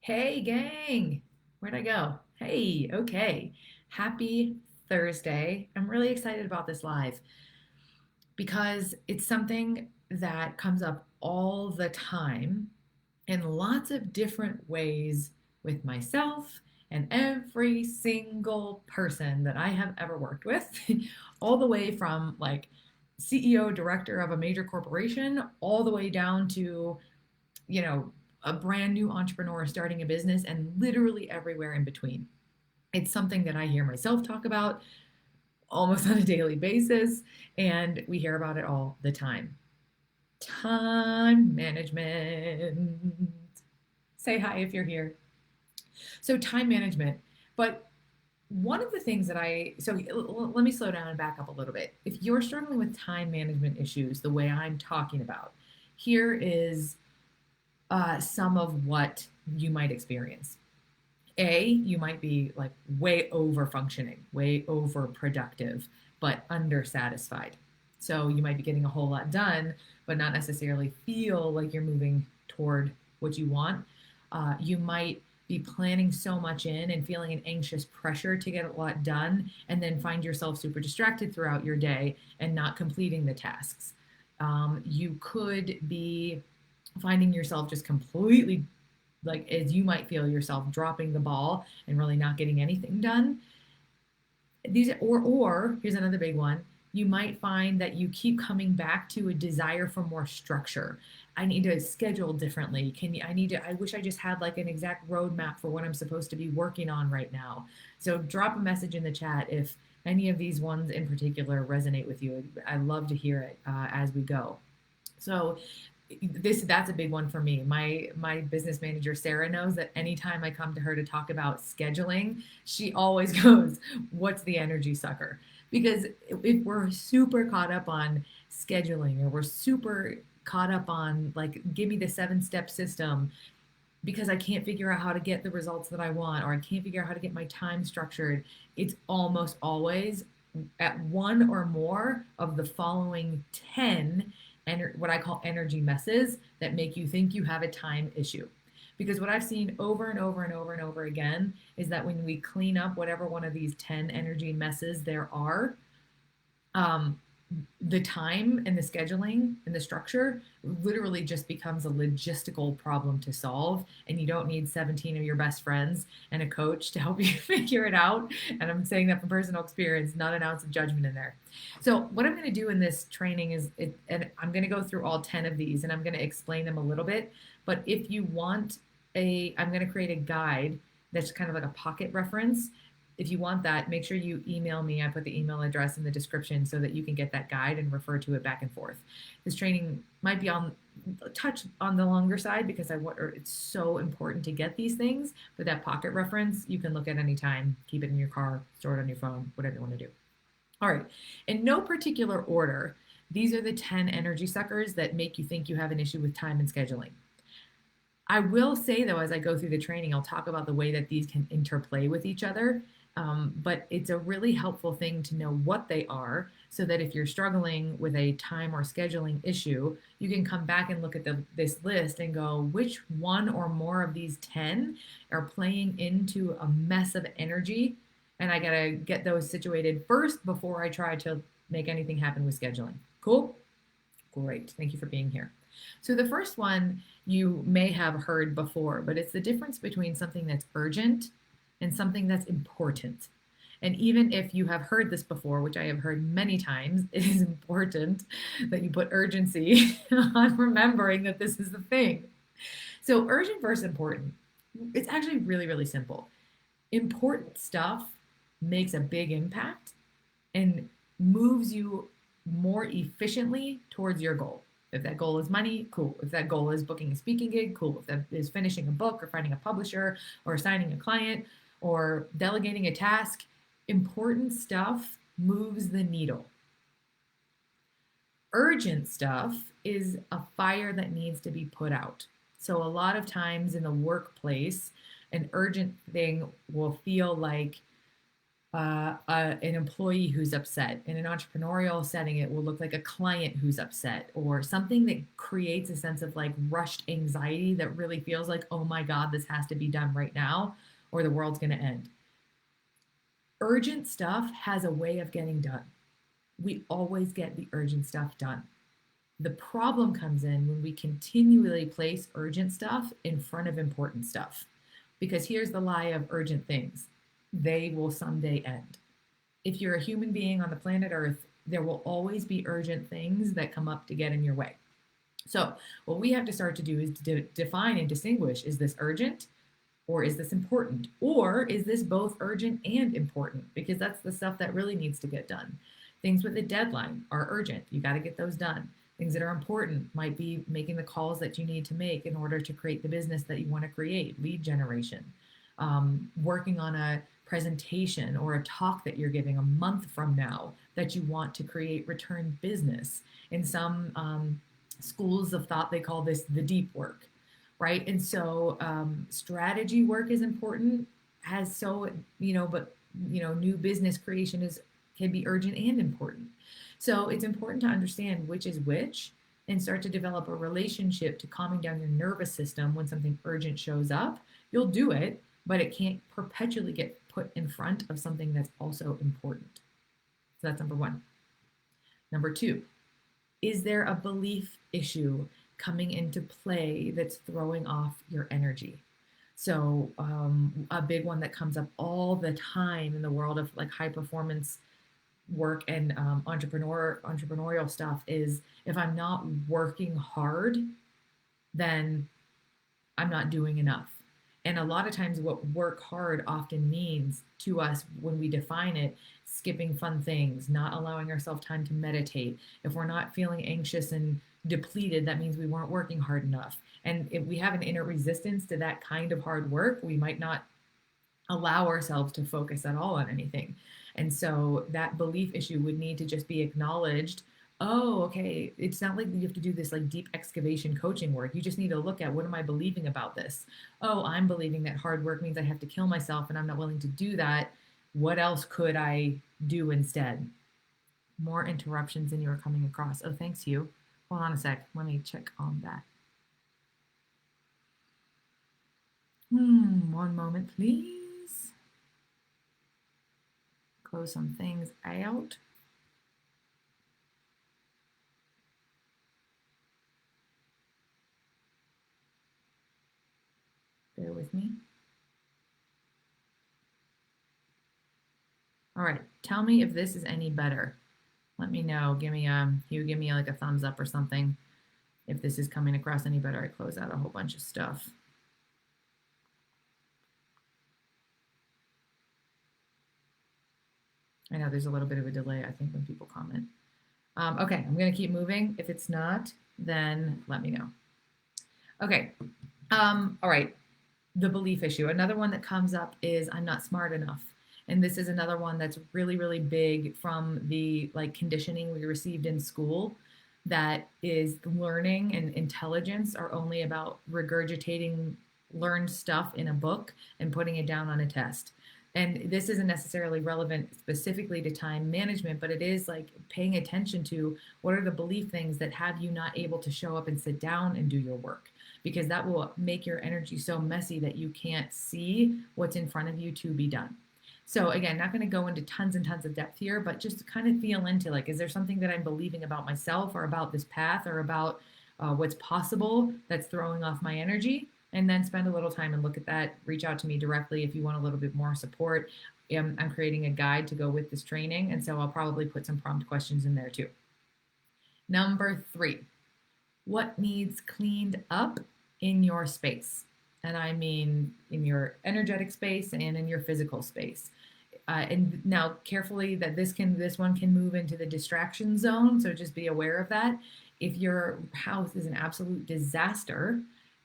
Hey, gang. Where'd I go? Hey, okay. Happy Thursday. I'm really excited about this live because it's something that comes up all the time in lots of different ways with myself and every single person that I have ever worked with, all the way from like CEO, director of a major corporation, all the way down to you know, a brand new entrepreneur starting a business and literally everywhere in between. It's something that I hear myself talk about almost on a daily basis, and we hear about it all the time. Time management. Say hi if you're here. So, time management. But one of the things that let me slow down and back up a little bit. If you're struggling with time management issues the way I'm talking about, here is some of what you might experience. You might be like way over functioning, way over productive, but under satisfied. So you might be getting a whole lot done, but not necessarily feel like you're moving toward what you want. You might be planning so much in and feeling an anxious pressure to get a lot done, and then find yourself super distracted throughout your day and not completing the tasks. You could be finding yourself just completely like as you might feel yourself dropping the ball and really not getting anything done. Or here's another big one. You might find that you keep coming back to a desire for more structure. I need to schedule differently. I wish I just had like an exact roadmap for what I'm supposed to be working on right now. So drop a message in the chat if any of these ones in particular resonate with you. I love to hear it as we go. So that's a big one for me. My business manager Sarah knows that anytime I come to her to talk about scheduling, she always goes, "What's the energy sucker?" Because if we're super caught up on scheduling or we're super caught up on like give me the 7-step system because I can't figure out how to get the results that I want or I can't figure out how to get my time structured, it's almost always at one or more of the following 10 what I call energy messes that make you think you have a time issue. Because what I've seen over and over and over and over again is that when we clean up whatever one of these 10 energy messes there are, um, the time and the scheduling and the structure literally just becomes a logistical problem to solve. And you don't need 17 of your best friends and a coach to help you figure it out. And I'm saying that from personal experience, not an ounce of judgment in there. So, what I'm going to do in this training and I'm going to go through all 10 of these and I'm going to explain them a little bit. But if you want I'm going to create a guide that's kind of like a pocket reference. If you want that, make sure you email me. I put the email address in the description so that you can get that guide and refer to it back and forth. This training might be on a touch on the longer side because it's so important to get these things. But that pocket reference you can look at anytime, keep it in your car, store it on your phone, whatever you want to do. All right. In no particular order, these are the 10 energy suckers that make you think you have an issue with time and scheduling. I will say, though, as I go through the training, I'll talk about the way that these can interplay with each other. But it's a really helpful thing to know what they are so that if you're struggling with a time or scheduling issue, you can come back and look at this list and go, which one or more of these 10 are playing into a mess of energy? And I got to get those situated first before I try to make anything happen with scheduling. Cool? Great. Thank you for being here. So the first one you may have heard before, but it's the difference between something that's urgent and something that's important. And even if you have heard this before, which I have heard many times, it is important that you put urgency on remembering that this is the thing. So, urgent versus important. It's actually really, really simple. Important stuff makes a big impact and moves you more efficiently towards your goal. If that goal is money, cool. If that goal is booking a speaking gig, cool. If that is finishing a book or finding a publisher or signing a client or delegating a task, important stuff moves the needle. Urgent stuff is a fire that needs to be put out. So, a lot of times in the workplace, an urgent thing will feel like an employee who's upset. In an entrepreneurial setting, it will look like a client who's upset, or something that creates a sense of like rushed anxiety that really feels like, oh my God, this has to be done right now, or the world's going to end. Urgent stuff has a way of getting done. We always get the urgent stuff done. The problem comes in when we continually place urgent stuff in front of important stuff. Because here's the lie of urgent things: they will someday end. If you're a human being on the planet Earth, there will always be urgent things that come up to get in your way. So, what we have to start to do is to define and distinguish: is this urgent, or is this important? Or is this both urgent and important? Because that's the stuff that really needs to get done. Things with a deadline are urgent. You got to get those done. Things that are important might be making the calls that you need to make in order to create the business that you want to create, lead generation, working on a presentation or a talk that you're giving a month from now that you want to create return business. In some schools of thought, they call this the deep work, right? And so strategy work is important, has so, but, new business creation can be urgent and important. So it's important to understand which is which and start to develop a relationship to calming down your nervous system when something urgent shows up. You'll do it, but it can't perpetually get put in front of something that's also important. So that's number one. Number two, is there a belief issue coming into play that's throwing off your energy? So a big one that comes up all the time in the world of like high performance work and entrepreneurial stuff is, if I'm not working hard, then I'm not doing enough. And a lot of times what work hard often means to us when we define it: skipping fun things, not allowing ourselves time to meditate. If we're not feeling anxious and depleted, that means we weren't working hard enough. And if we have an inner resistance to that kind of hard work, we might not allow ourselves to focus at all on anything. And so that belief issue would need to just be acknowledged. Oh, okay. It's not like you have to do this like deep excavation coaching work. You just need to look at, what am I believing about this? Oh, I'm believing that hard work means I have to kill myself and I'm not willing to do that. What else could I do instead? More interruptions than you are coming across. Oh, thanks, you. Hold on a sec. Let me check on that. One moment, please. Close some things out. Bear with me. All right, tell me if this is any better. Let me know. Give me like a thumbs up or something if this is coming across any better. I close out a whole bunch of stuff. I know there's a little bit of a delay, I think, when people comment. Okay, I'm going to keep moving. If it's not, then let me know. Okay. All right. The belief issue. Another one that comes up is, I'm not smart enough. And this is another one that's really, really big from the like conditioning we received in school, that is learning and intelligence are only about regurgitating learned stuff in a book and putting it down on a test. And this isn't necessarily relevant specifically to time management, but it is like paying attention to what are the belief things that have you not able to show up and sit down and do your work, because that will make your energy so messy that you can't see what's in front of you to be done. So again, not going to go into tons and tons of depth here, but just kind of feel into like, is there something that I'm believing about myself or about this path or about what's possible that's throwing off my energy? And then spend a little time and look at that. Reach out to me directly if you want a little bit more support. I'm creating a guide to go with this training, and so I'll probably put some prompt questions in there too. Number 3, what needs cleaned up in your space? And I mean in your energetic space and in your physical space. And now carefully that this one can move into the distraction zone, so just be aware of that. If your house is an absolute disaster,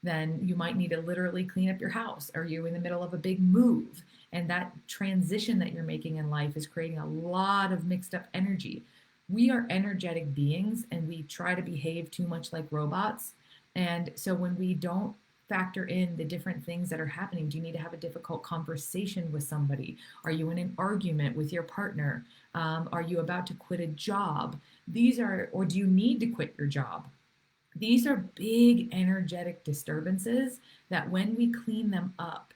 then you might need to literally clean up your house, or you're in the middle of a big move. And that transition that you're making in life is creating a lot of mixed up energy. We are energetic beings and we try to behave too much like robots. And so when we don't factor in the different things that are happening. Do you need to have a difficult conversation with somebody? Are you in an argument with your partner? Are you about to quit a job? Or do you need to quit your job? These are big energetic disturbances that when we clean them up,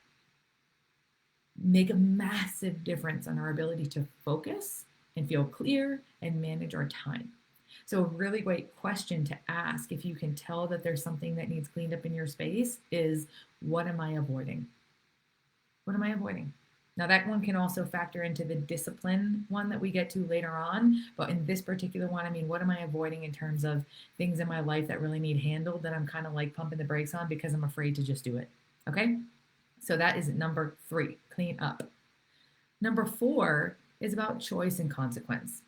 make a massive difference on our ability to focus and feel clear and manage our time. So, a really great question to ask if you can tell that there's something that needs cleaned up in your space is, what am I avoiding? What am I avoiding? Now, that one can also factor into the discipline one that we get to later on. But in this particular one, I mean, what am I avoiding in terms of things in my life that really need handled that I'm kind of like pumping the brakes on because I'm afraid to just do it? Okay. So that is number 3, clean up. Number 4 is about choice and consequence.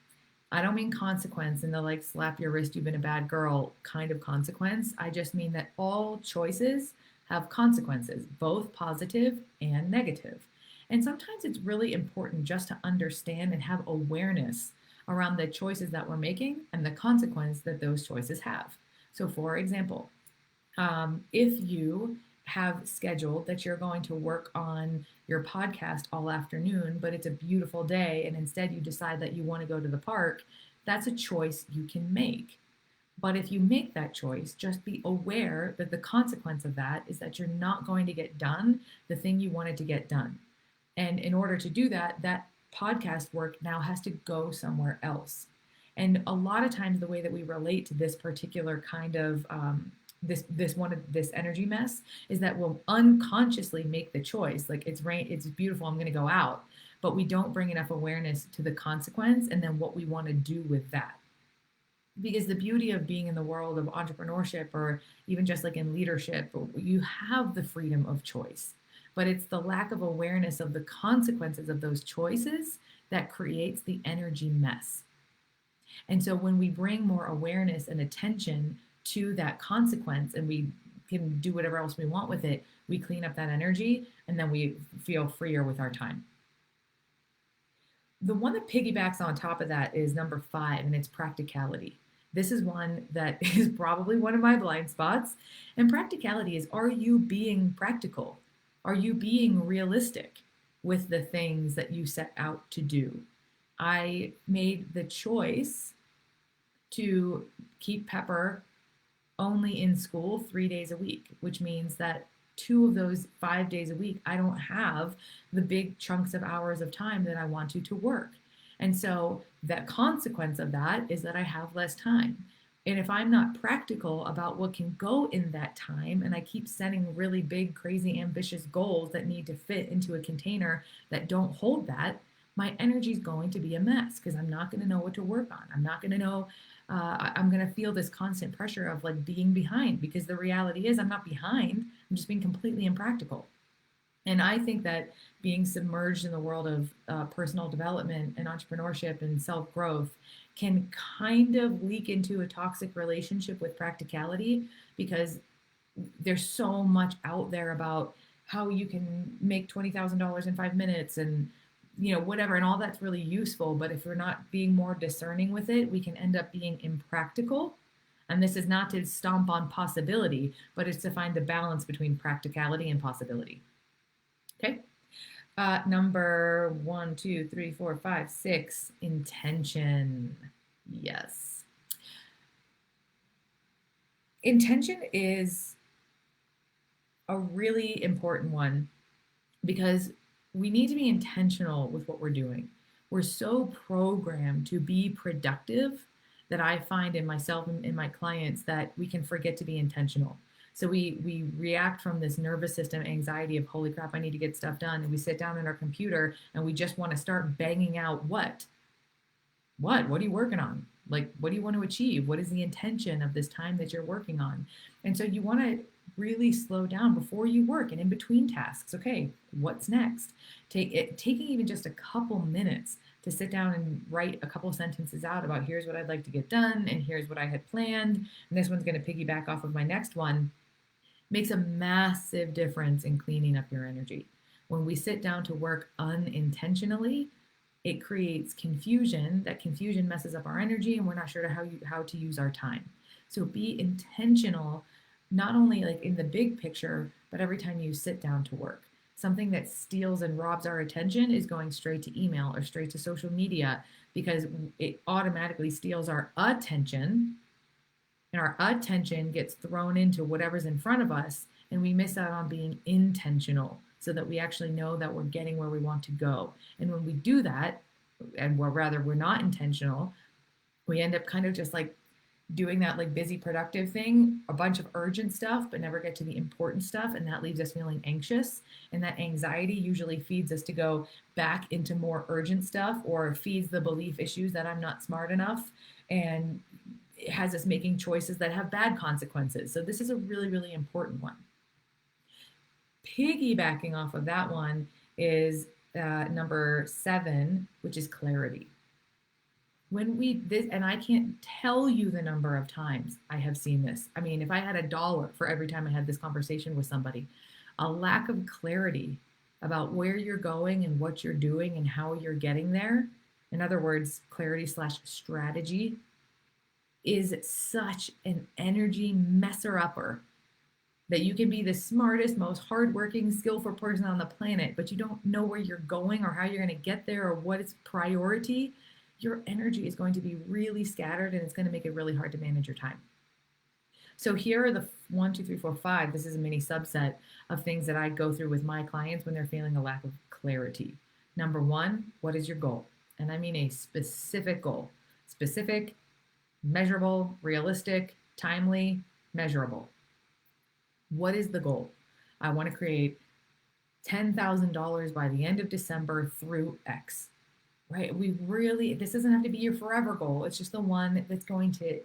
I don't mean consequence in the like slap your wrist, you've been a bad girl kind of consequence. I just mean that all choices have consequences, both positive and negative. And sometimes it's really important just to understand and have awareness around the choices that we're making and the consequence that those choices have. So, for example, if you have scheduled that you're going to work on your podcast all afternoon, but it's a beautiful day, and instead you decide that you want to go to the park, that's a choice you can make. But if you make that choice, just be aware that the consequence of that is that you're not going to get done the thing you wanted to get done. And in order to do that, that podcast work now has to go somewhere else. And a lot of times, the way that we relate to this particular kind of this energy mess is that we'll unconsciously make the choice, like it's rain, it's beautiful, I'm going to go out, but we don't bring enough awareness to the consequence and then what we want to do with that. Because the beauty of being in the world of entrepreneurship, or even just like in leadership, you have the freedom of choice, but it's the lack of awareness of the consequences of those choices that creates the energy mess. And so when we bring more awareness and attention to that consequence and we can do whatever else we want with it, we clean up that energy and then we feel freer with our time. The one that piggybacks on top of that is number 5, and it's practicality. This is one that is probably one of my blind spots. And practicality is, are you being practical? Are you being realistic with the things that you set out to do? I made the choice to keep Pepper only in school 3 days a week, which means that 2 of those 5 days a week, I don't have the big chunks of hours of time that I want to work. And so the consequence of that is that I have less time. And if I'm not practical about what can go in that time, and I keep setting really big, crazy, ambitious goals that need to fit into a container that don't hold that, my energy is going to be a mess because I'm not going to know what to work on. I'm not going to know, I'm going to feel this constant pressure of like being behind, because the reality is I'm not behind. I'm just being completely impractical. And I think that being submerged in the world of personal development and entrepreneurship and self-growth can kind of leak into a toxic relationship with practicality, because there's so much out there about how you can make $20,000 in 5 minutes and whatever, and all that's really useful. But if we're not being more discerning with it, we can end up being impractical. And this is not to stomp on possibility, but it's to find the balance between practicality and possibility. Okay. Number 1, 2, 3, 4, 5, 6, intention. Yes. Intention is a really important one because we need to be intentional with what we're doing. We're so programmed to be productive that I find in myself and in my clients that we can forget to be intentional. So we react from this nervous system anxiety of, holy crap, I need to get stuff done. And we sit down in our computer and we just want to start banging out what are you working on? Like, what do you want to achieve? What is the intention of this time that you're working on? And so you want to really slow down before you work and in between tasks. Okay, what's next? Taking even just a couple minutes to sit down and write a couple sentences out about, here's what I'd like to get done and here's what I had planned. And this one's going to piggyback off of my next one. Makes a massive difference in cleaning up your energy. When we sit down to work unintentionally, it creates confusion. That confusion messes up our energy and we're not sure how to use our time. So be intentional, not only like in the big picture, but every time you sit down to work. Something that steals and robs our attention is going straight to email or straight to social media because it automatically steals our attention, and our attention gets thrown into whatever's in front of us, and we miss out on being intentional so that we actually know that we're getting where we want to go. And when we do that, and we're not intentional, we end up kind of just like doing that like busy productive thing, a bunch of urgent stuff, but never get to the important stuff. And that leaves us feeling anxious. And that anxiety usually feeds us to go back into more urgent stuff, or feeds the belief issues that I'm not smart enough. And it has us making choices that have bad consequences. So this is a really, really important one. Piggybacking off of that one is number 7, which is clarity. And I can't tell you the number of times I have seen this. I mean, if I had $1 for every time I had this conversation with somebody, a lack of clarity about where you're going and what you're doing and how you're getting there, in other words, clarity/strategy, is such an energy messer-upper that you can be the smartest, most hardworking, skillful person on the planet, but you don't know where you're going or how you're going to get there or what is priority. Your energy is going to be really scattered, and it's going to make it really hard to manage your time. So here are the 1, 2, 3, 4, 5. This is a mini subset of things that I go through with my clients when they're feeling a lack of clarity. Number 1, what is your goal? And I mean a specific goal. Specific, measurable, realistic, timely, measurable. What is the goal? I want to create $10,000 by the end of December through X. Right? This doesn't have to be your forever goal. It's just the one that's going to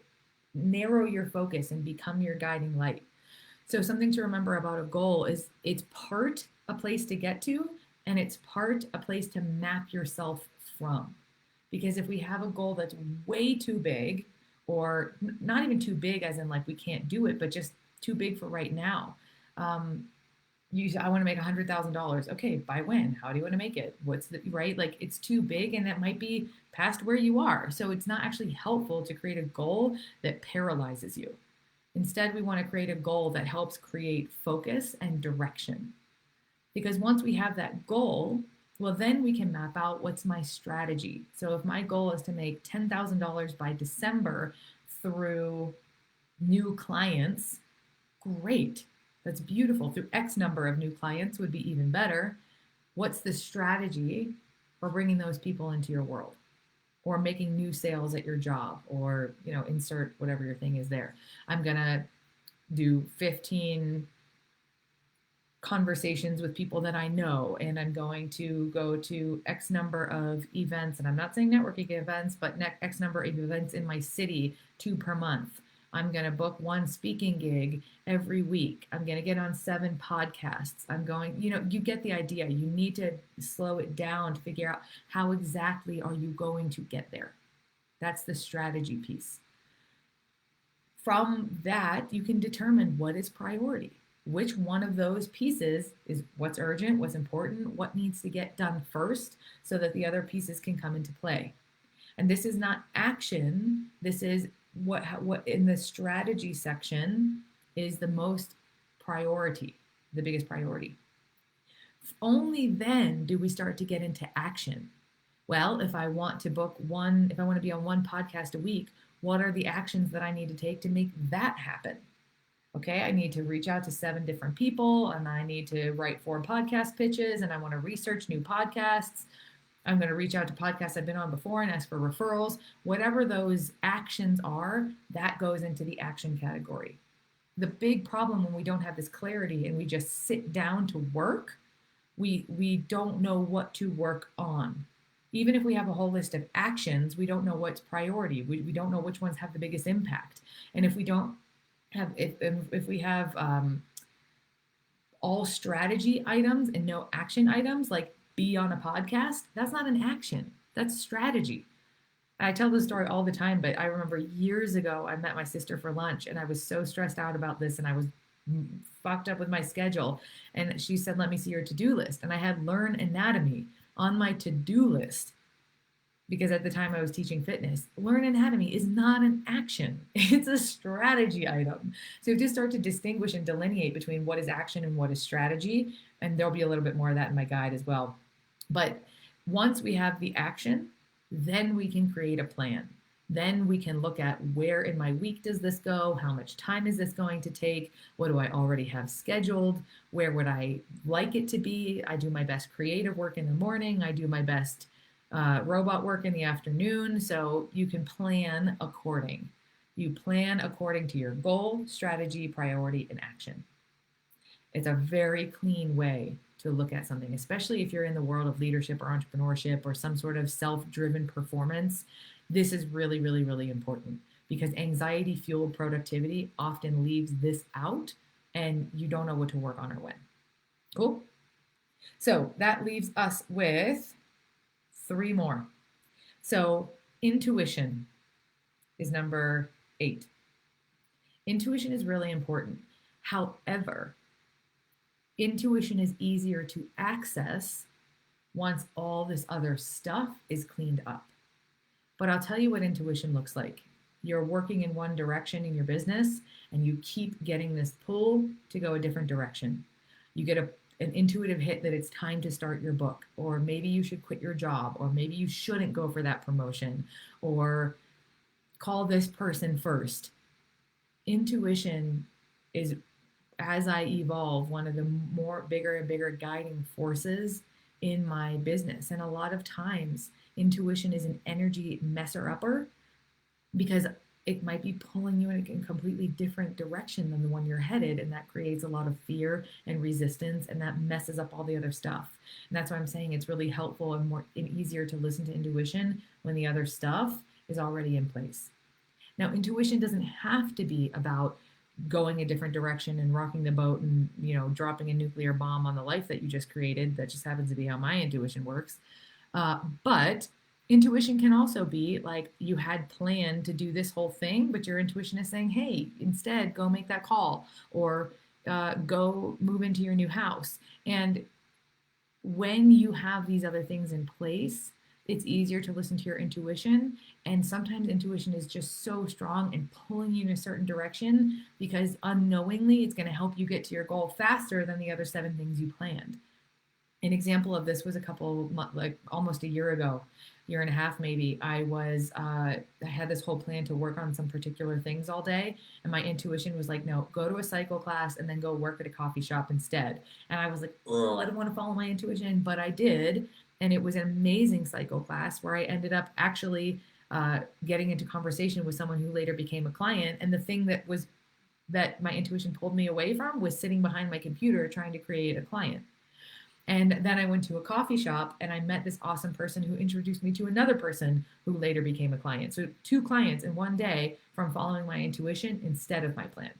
narrow your focus and become your guiding light. So something to remember about a goal is it's part a place to get to, and it's part a place to map yourself from. Because if we have a goal that's way too big, or not even too big as in like we can't do it, but just too big for right now. I want to make $100,000. Okay, by when? How do you want to make it? What's the right? Like it's too big, and that might be past where you are. So it's not actually helpful to create a goal that paralyzes you. Instead, we want to create a goal that helps create focus and direction. Because once we have that goal, well, then we can map out what's my strategy. So if my goal is to make $10,000 by December through new clients, great. That's beautiful. Through X number of new clients would be even better. What's the strategy for bringing those people into your world, or making new sales at your job, or, insert whatever your thing is there. I'm going to do 15 conversations with people that I know, and I'm going to go to X number of events, and I'm not saying networking events, but X number of events in my city, 2 per month. I'm going to book 1 speaking gig every week. I'm going to get on 7 podcasts. You get the idea. You need to slow it down to figure out how exactly are you going to get there. That's the strategy piece. From that, you can determine what is priority. Which one of those pieces is what's urgent, what's important, what needs to get done first so that the other pieces can come into play. And this is not action. This is what in the strategy section is the most priority, the biggest priority. Only then do we start to get into action. Well, if I want to be on 1 podcast a week, what are the actions that I need to take to make that happen? Okay, I need to reach out to 7 different people, and I need to write 4 podcast pitches, and I want to research new podcasts. I'm going to reach out to podcasts I've been on before and ask for referrals. Whatever those actions are, that goes into the action category. The big problem when we don't have this clarity and we just sit down to work, we don't know what to work on. Even if we have a whole list of actions, we don't know what's priority. We don't know which ones have the biggest impact. And if we don't have, if we have all strategy items and no action items, like be on a podcast, that's not an action. That's strategy. I tell this story all the time, but I remember years ago, I met my sister for lunch, and I was so stressed out about this, and I was fucked up with my schedule. And she said, let me see your to-do list. And I had learn anatomy on my to-do list. because at the time I was teaching fitness, learn anatomy is not an action. It's a strategy item. So you have to start to distinguish and delineate between what is action and what is strategy. And there'll be a little bit more of that in my guide as well. But once we have the action, then we can create a plan. Then we can look at where in my week does this go? How much time is this going to take? What do I already have scheduled? Where would I like it to be? I do my best creative work in the morning. I do my best robot work in the afternoon. So you can plan according. You plan according to your goal, strategy, priority, and action. It's a very clean way to look at something, especially if you're in the world of leadership or entrepreneurship or some sort of self-driven performance. This is really, really, really important because anxiety fueled productivity often leaves this out and you don't know what to work on or when. Cool. So that leaves us with 3 more. So intuition is number 8. Intuition is really important. However, intuition is easier to access once all this other stuff is cleaned up. But I'll tell you what intuition looks like. You're working in one direction in your business and you keep getting this pull to go a different direction. You get an intuitive hit that it's time to start your book, or maybe you should quit your job, or maybe you shouldn't go for that promotion, or call this person first. Intuition is, as I evolve, one of the more bigger and bigger guiding forces in my business. And a lot of times, intuition is an energy messer upper because it might be pulling you in a completely different direction than the one you're headed. And that creates a lot of fear and resistance, and that messes up all the other stuff. And that's why I'm saying it's really helpful and more and easier to listen to intuition when the other stuff is already in place. Now, intuition doesn't have to be about going a different direction and rocking the boat and, dropping a nuclear bomb on the life that you just created. That just happens to be how my intuition works. But intuition can also be like you had planned to do this whole thing, but your intuition is saying, hey, instead, go make that call, or go move into your new house. And when you have these other things in place, it's easier to listen to your intuition. And sometimes intuition is just so strong and pulling you in a certain direction because unknowingly it's going to help you get to your goal faster than the other 7 things you planned. An example of this was almost a year ago, year and a half maybe. I had this whole plan to work on some particular things all day, and my intuition was like, no, go to a cycle class and then go work at a coffee shop instead. And I was like, oh, I don't want to follow my intuition, but I did, and it was an amazing cycle class where I ended up actually getting into conversation with someone who later became a client. And the thing that my intuition pulled me away from was sitting behind my computer trying to create a client. And then I went to a coffee shop and I met this awesome person who introduced me to another person who later became a client. So 2 clients in one day from following my intuition instead of my plan.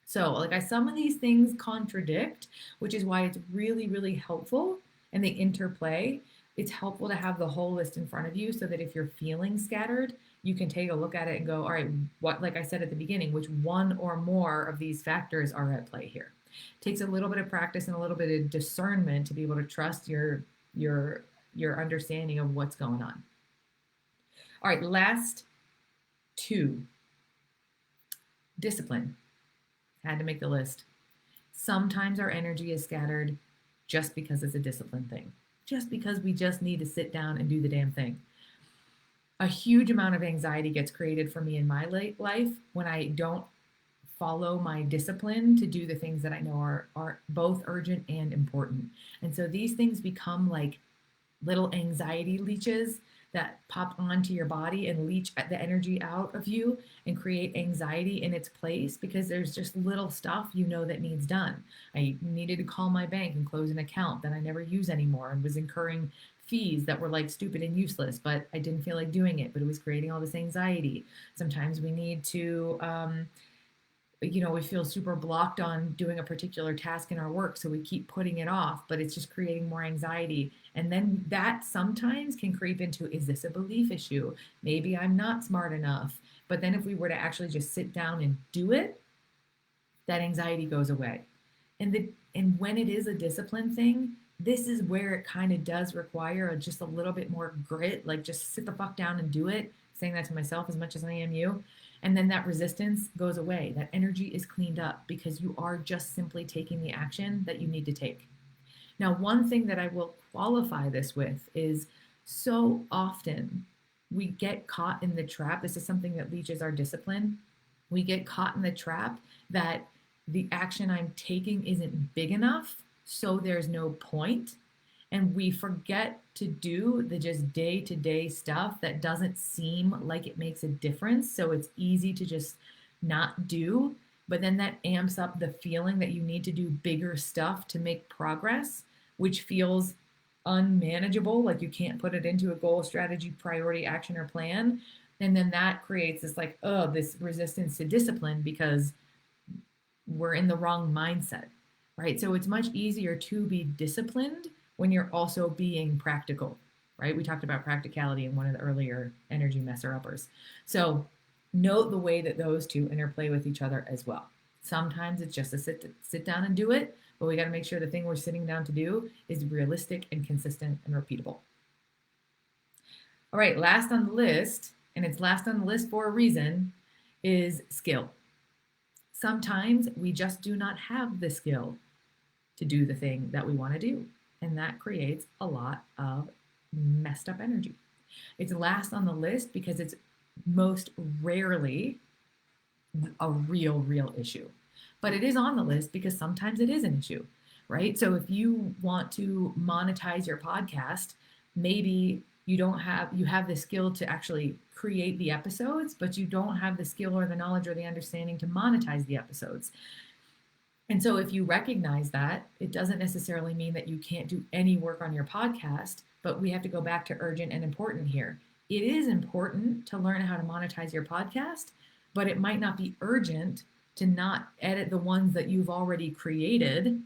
So some of these things contradict, which is why it's really, really helpful, and they interplay. It's helpful to have the whole list in front of you so that if you're feeling scattered, you can take a look at it and go, all right, what, like I said at the beginning, which one or more of these factors are at play here? Takes a little bit of practice and a little bit of discernment to be able to trust your understanding of what's going on. All right, last 2. Discipline. Had to make the list. Sometimes our energy is scattered just because it's a discipline thing. Just because we just need to sit down and do the damn thing. A huge amount of anxiety gets created for me in my life when I don't follow my discipline to do the things that I know are both urgent and important. And so these things become like little anxiety leeches that pop onto your body and leach the energy out of you and create anxiety in its place because there's just little stuff that needs done. I needed to call my bank and close an account that I never use anymore and was incurring fees that were like stupid and useless, but I didn't feel like doing it, but it was creating all this anxiety. Sometimes we need to we feel super blocked on doing a particular task in our work, so we keep putting it off, but it's just creating more anxiety. And then that sometimes can creep into, is this a belief issue? Maybe I'm not smart enough. But then if we were to actually just sit down and do it, that anxiety goes away. And when it is a discipline thing, this is where it kind of does require just a little bit more grit, like just sit the fuck down and do it. Saying that to myself as much as I am you. And then that resistance goes away. That energy is cleaned up because you are just simply taking the action that you need to take. Now, one thing that I will qualify this with is so often we get caught in the trap. This is something that leaches our discipline. We get caught in the trap that the action I'm taking isn't big enough, so there's no point. And we forget to do the just day to day stuff that doesn't seem like it makes a difference. So it's easy to just not do. But then that amps up the feeling that you need to do bigger stuff to make progress, which feels unmanageable. Like you can't put it into a goal, strategy, priority, action, or plan. And then that creates this like, oh, this resistance to discipline because we're in the wrong mindset, right? So it's much easier to be disciplined when you're also being practical, right? We talked about practicality in one of the earlier energy messer uppers. So note the way that those two interplay with each other as well. Sometimes it's just a sit down and do it, but we got to make sure the thing we're sitting down to do is realistic and consistent and repeatable. All right, last on the list, and it's last on the list for a reason, is skill. Sometimes we just do not have the skill to do the thing that we want to do. And that creates a lot of messed up energy. It's last on the list because it's most rarely a real issue. But it is on the list because sometimes it is an issue, right? So if you want to monetize your podcast, maybe you have the skill to actually create the episodes, but you don't have the skill or the knowledge or the understanding to monetize the episodes. And so if you recognize that, it doesn't necessarily mean that you can't do any work on your podcast, but we have to go back to urgent and important here. It is important to learn how to monetize your podcast, but it might not be urgent to not edit the ones that you've already created.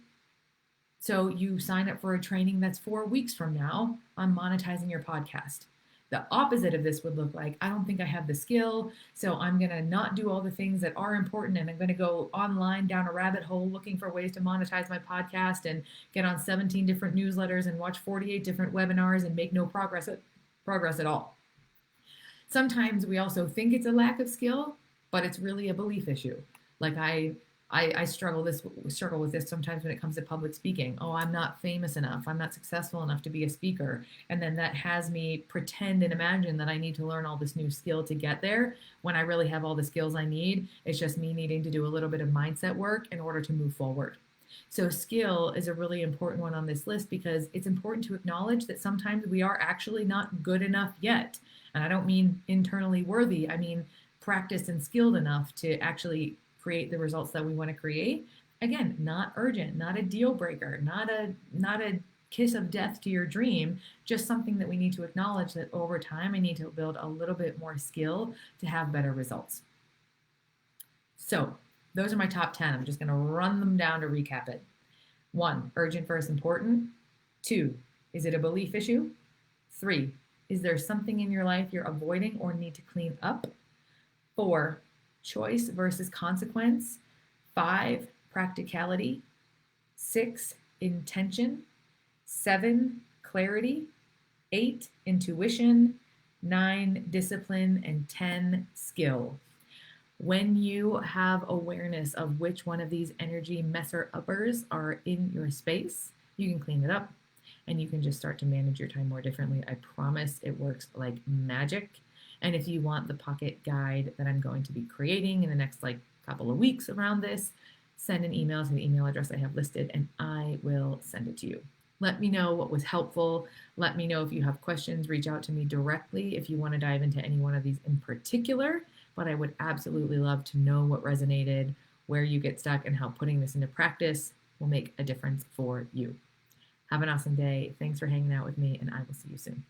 So you sign up for a training that's 4 weeks from now on monetizing your podcast. The opposite of this would look like, I don't think I have the skill, so I'm going to not do all the things that are important, and I'm going to go online down a rabbit hole looking for ways to monetize my podcast and get on 17 different newsletters and watch 48 different webinars and make no progress at all. Sometimes we also think it's a lack of skill, but it's really a belief issue. Like I struggle with this sometimes when it comes to public speaking. Oh, I'm not famous enough. I'm not successful enough to be a speaker. And then that has me pretend and imagine that I need to learn all this new skill to get there when I really have all the skills I need. It's just me needing to do a little bit of mindset work in order to move forward. So skill is a really important one on this list because it's important to acknowledge that sometimes we are actually not good enough yet. And I don't mean internally worthy. I mean practiced and skilled enough to actually create the results that we want to create. Again, not urgent, not a deal breaker, not a kiss of death to your dream, just something that we need to acknowledge that over time I need to build a little bit more skill to have better results. So those are my top 10. I'm just going to run them down to recap it. 1, urgent versus important. 2, is it a belief issue? 3, is there something in your life you're avoiding or need to clean up? 4, choice versus consequence. 5, practicality. 6, intention. 7, clarity. 8, intuition. 9, discipline. And 10, skill. When you have awareness of which one of these energy messer uppers are in your space, you can clean it up and you can just start to manage your time more differently. I promise it works like magic. And if you want the pocket guide that I'm going to be creating in the next couple of weeks around this, send an email to the email address I have listed and I will send it to you. Let me know what was helpful. Let me know if you have questions. Reach out to me directly if you want to dive into any one of these in particular. But I would absolutely love to know what resonated, where you get stuck, and how putting this into practice will make a difference for you. Have an awesome day. Thanks for hanging out with me, and I will see you soon.